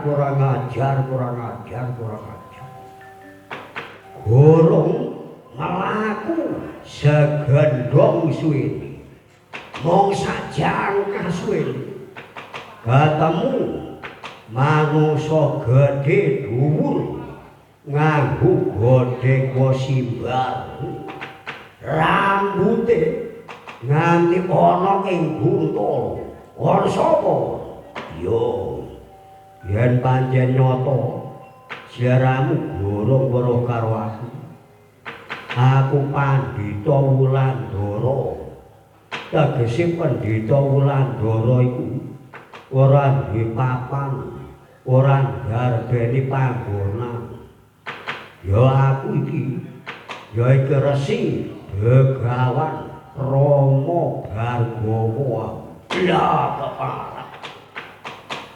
Speaker 1: Kurang ajar. Gorong melaku segendong suwini. Mong sajangkah suwini. Ketemu manungsa gedhe dhuwur nganggo godheng simbar. Rambute nganti ana ing guntul. Ora sapa? Yo yen pancen nyata siaramu gorong weruh karo aku. Aku Pandhita Wulandara. Tegese Pandhita Wulandara iku ora duwe papan, ora ndarbeni panggonan. Ya aku iki ya iki Resi Begawan Rama Bhargawa. Lah kepala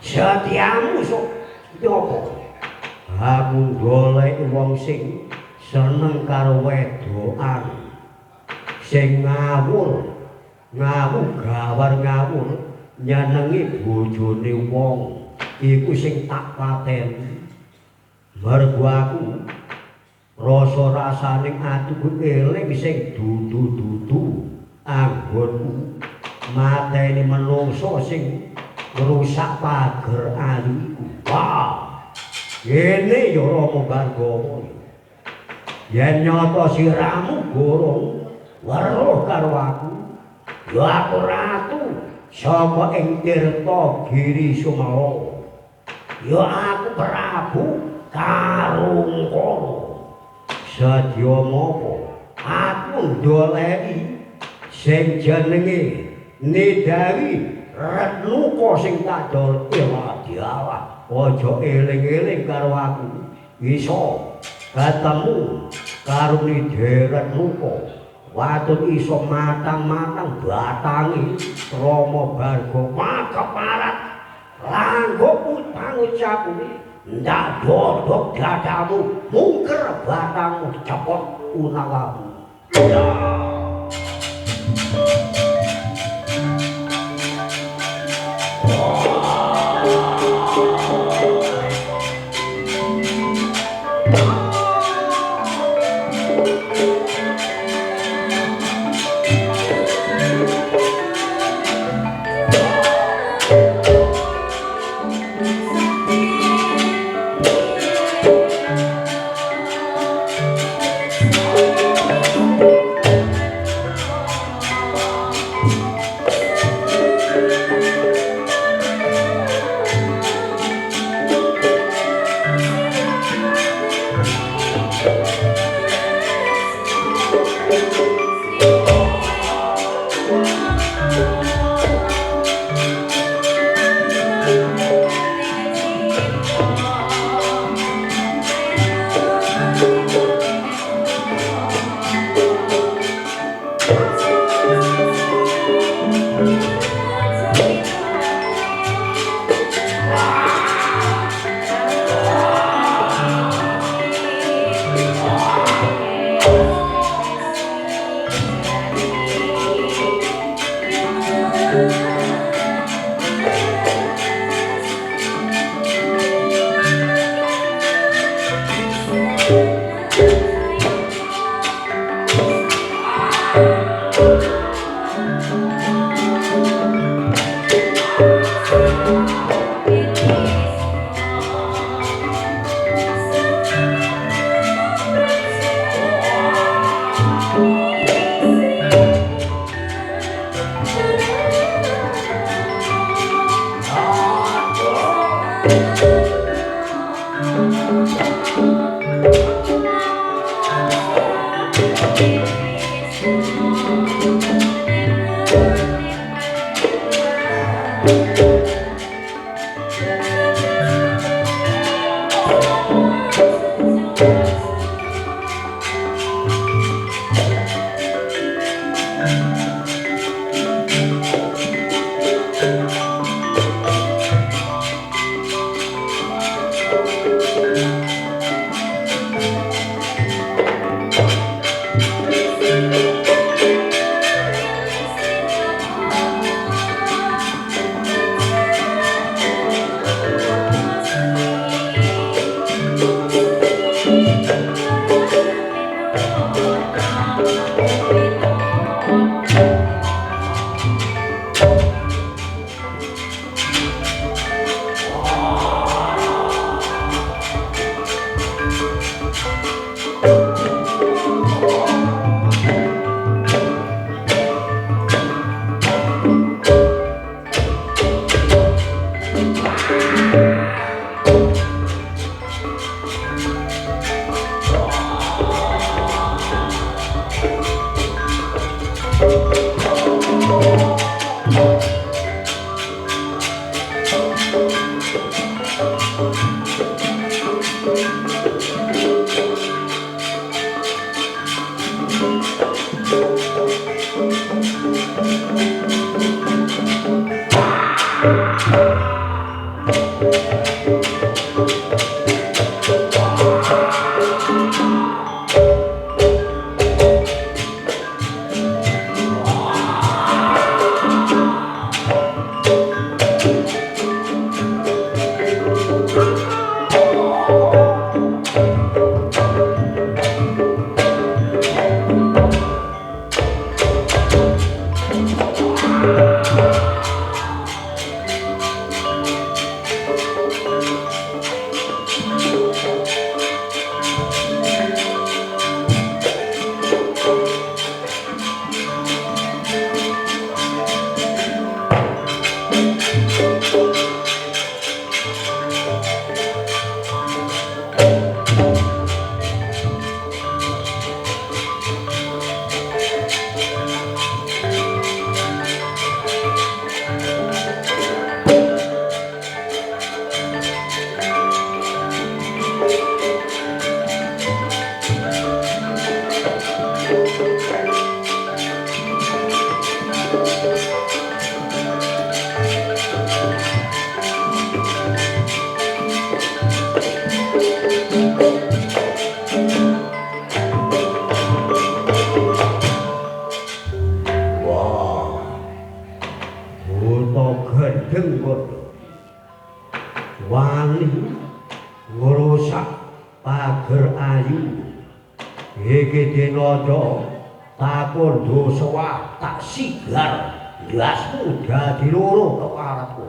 Speaker 1: setiamu sok nyopo? Aku golek wong sing seneng karo wedokan, sing ngawur gawar nyenengi bojone wong, iku sing tak pateni. Mergo aku rasa-rasaning atiku eling sing dudu-dudu mateni menungso sing ngrusak pager ayu iku. Wah. Kene ya Rama Bargawa. Yen nyata siramu gorong weruh karo aku, ya aku ratu saka ing tirta Giri Sumala. Ya aku Prabu Karungkara. Sadya mapa aku ndoleki sing jenenge Nidawi Retnuka sing kadol Ewadiala. Aja eling-eling karo aku iso ketemu karo Nidawi Retnuka. Watut iso matang-matang batangi Rama Bargawa keparat langgo pangucapku ndak dodok dadamu mungker batangmu cepot unawamu. Wah, buta gendeng kono. Wani ngrusak pager ayu. Iki dinaja takon dosa tak sigar blasmu dadi loro keparatku.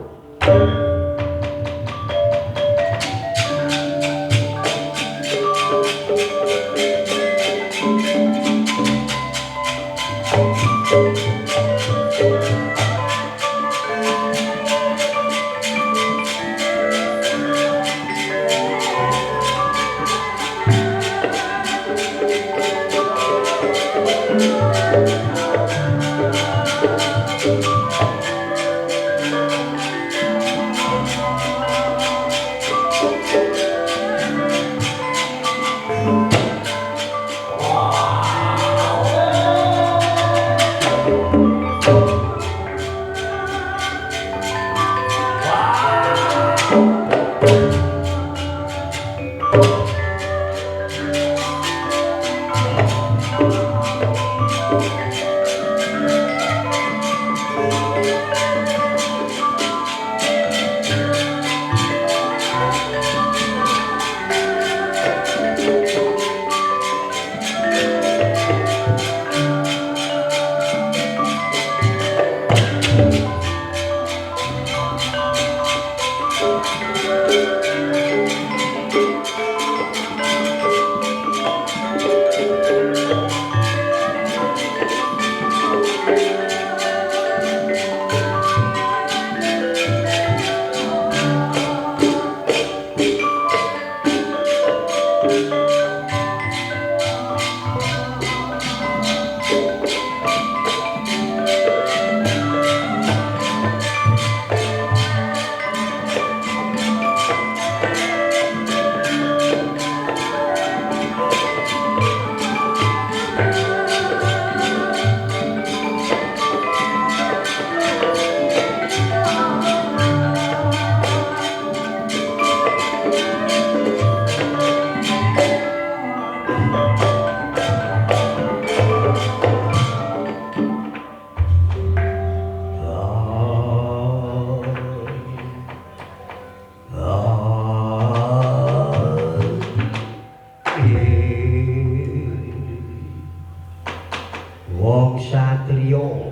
Speaker 1: Wong satriya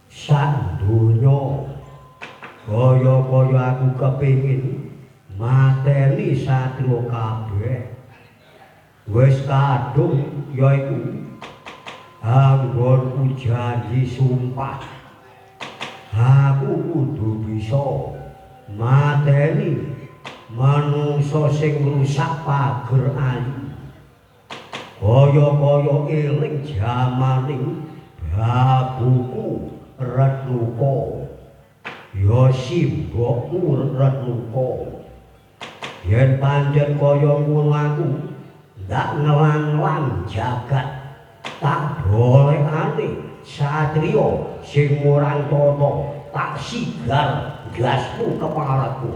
Speaker 1: sak donya kaya-kaya aku kepengin mateni satriya kabeh. Wis kadung yaiku anggonku janji sumpah aku kudu bisa mateni manungsa sing ngrusak pager ayu. Kaya-kaya eling jamaning babuku Retnuka. Ya simbokku Retnuka. Yen pancen kaya ngono aku ndak ngelang-lang jagat tak bolehane satriya sing murang tata tak sigar gasmu kepalaku.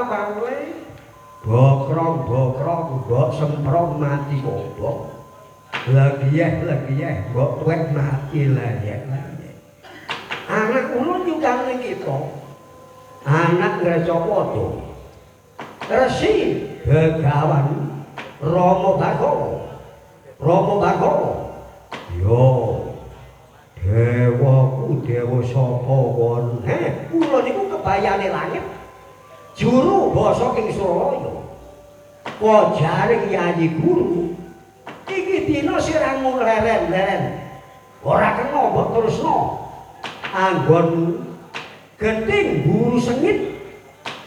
Speaker 1: papawe bokrong mbok semprong mati obok lagi mbok tuwek mati layek anak ulun juga kita anak Grajapada Resi Begawan Rama Bagara yo dewaku dewa sapa won kula niku kebayane langit juru basa ing Suralaya jaring Yayi Guru iki dina sirahmu leren ora kena mbok terusno anggon genting buru sengit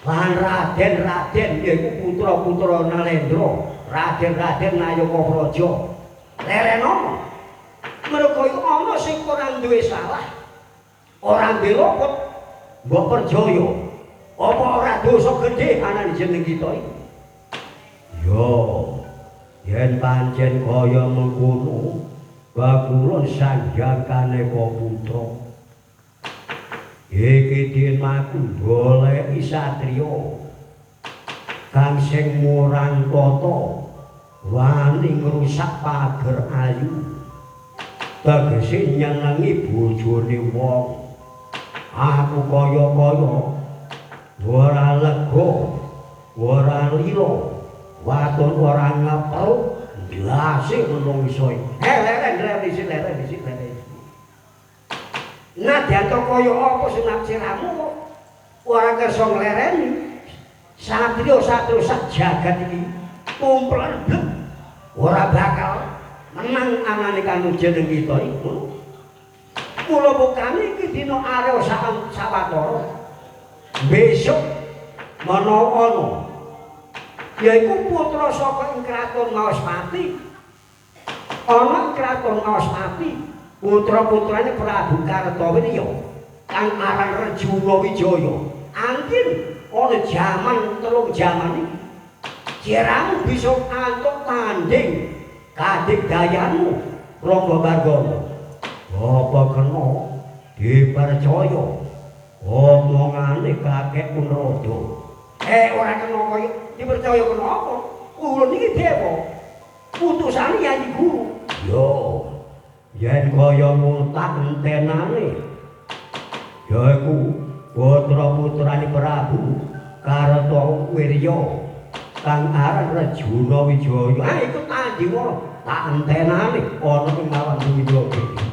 Speaker 1: lan Raden yaiku putra-putra Nalendra Raden Nayaka Praja lerenono mergo iku ana sing ora duwe salah ora duwe luput mbok percaya apa ora dosa gedhe ana jeneng kita iki yo yen pancen kaya mengkono bakulun sanjangkane putra iki dimaku goleki satriya kang sing murang tata wani ngrusak pager ayu tegese nyenengi bojone wong aku kaya-kaya ora lega ora lila waton ora ngapruk ndase menungso leren dhisik nadyan kaya apa sunat siramu ora kersa nglereni satriya sak jagat iki kumpul blek ora bakal menang anane kanu jeneng kita iku kula bukane iki dina arep sawetara besok menawa yaiku putra saka ing kraton Maospati ana kraton Maospati putra-putrane Prabu Kartawirya kang aran Rejuna Wijaya angin ana jaman telung jaman iki jeramu bisa antuk tanding kadigdayanmu Rama Bagara apa kena dipercaya omongane kakek Punrada ora kena kaya dipercaya kena apa ulun iki dewa putusane Yayi Guru yo yen kaya ngutak entenane yaiku putra-putrane Prabu Kartawirya kang aran Rejuna Wijaya iku tanding tak entenane ana ing lawan Wijaya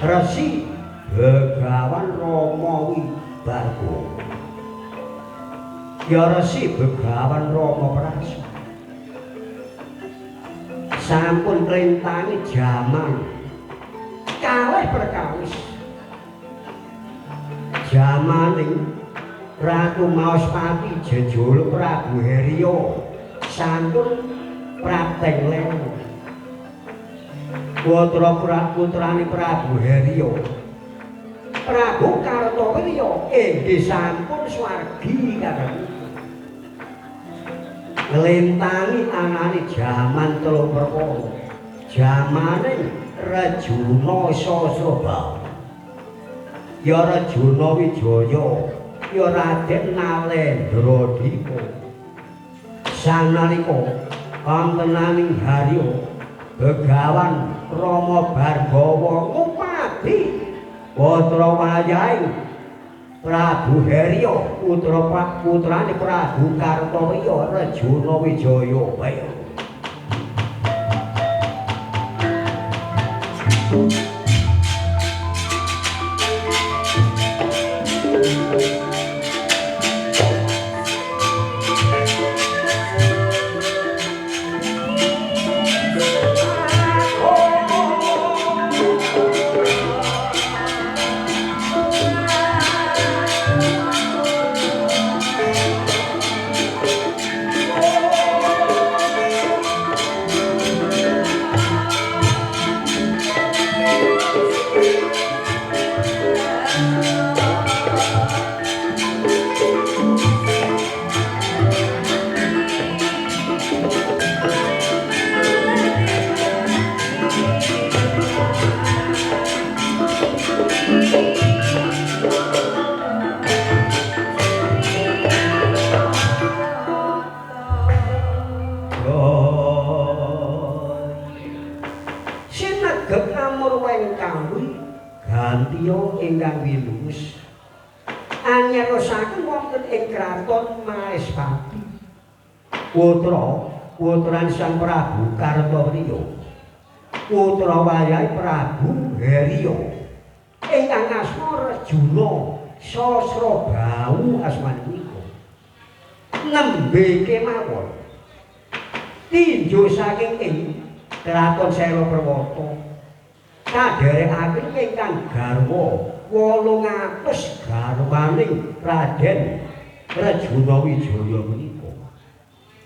Speaker 1: Resi Begawan Rama Wibarga ya Resi Begawan Rama Prasa sampun klintangi jaman kalih perkawis jamaning Ratu Maospati jejul Prabu Herya santun prateng lewu putra-putrane Prabu Herya Prabu Kartawirya inggih sampun swargi kadang nglentangi anane jaman Teluk Perkara jamane Rejuna Sasrabahu ya Rejuna Wijaya ya Raden Nalendradika sanalika wontenaning Harya Begawan Rama Bargawa ngupadi putra wayahe Prabu Herya putrane Prabu Kartawirya Rejuna Wijaya wae. Ingkang wilus anyarosaken wonten ing kraton Maespati putra Sang Prabu Kartawirya putra wayahe Prabu Herya ingkang asma Rejuna Sasrabahu asmanipun nembe kemawon tinju saking ing kraton Selaperwata kadherekaken ingkang garwa 800 garwaning Raden Rejuna Wijaya menika.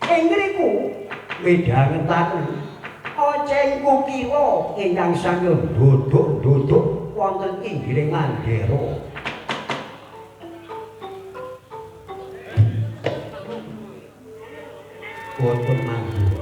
Speaker 1: Ing ngriku midhangetaken Oceng Kukila ingkang samya dodok-dodok wonten inggiling Mandera. Wonten Mandera.